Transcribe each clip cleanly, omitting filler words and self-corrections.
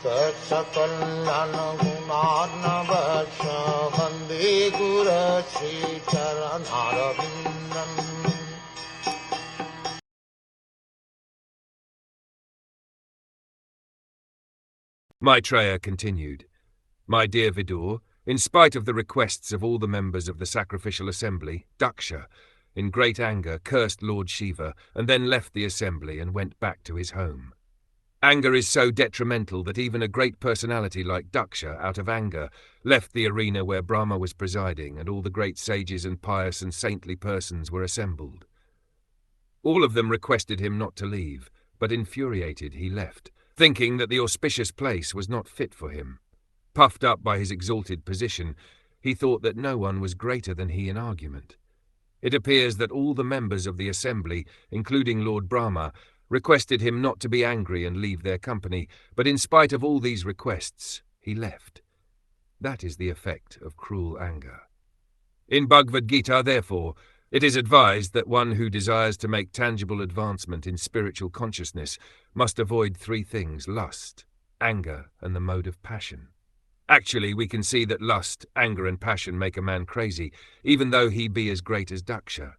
Saksakallan gunarnavasya Vande Guru Sri Charanarvindam. Maitreya continued, "My dear Vidur, in spite of the requests of all the members of the sacrificial assembly, Daksha, in great anger, cursed Lord Shiva and then left the assembly and went back to his home. Anger is so detrimental that even a great personality like Daksha, out of anger, left the arena where Brahma was presiding and all the great sages and pious and saintly persons were assembled. All of them requested him not to leave, but infuriated he left, thinking that the auspicious place was not fit for him. Puffed up by his exalted position, he thought that no one was greater than he in argument. It appears that all the members of the assembly, including Lord Brahma, requested him not to be angry and leave their company, but in spite of all these requests, he left. That is the effect of cruel anger. In Bhagavad Gita, therefore, it is advised that one who desires to make tangible advancement in spiritual consciousness must avoid three things: lust, anger, and the mode of passion. Actually, we can see that lust, anger, and passion make a man crazy, even though he be as great as Daksha.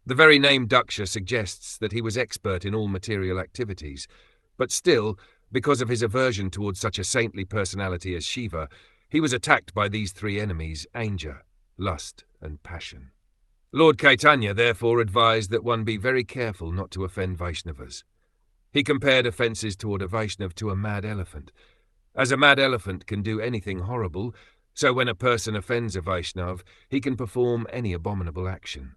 The very name Daksha suggests that he was expert in all material activities, but still, because of his aversion towards such a saintly personality as Shiva, he was attacked by these three enemies: anger, lust, and passion. Lord Caitanya therefore advised that one be very careful not to offend Vaishnavas. He compared offences toward a Vaishnav to a mad elephant. As a mad elephant can do anything horrible, so when a person offends a Vaishnav, he can perform any abominable action.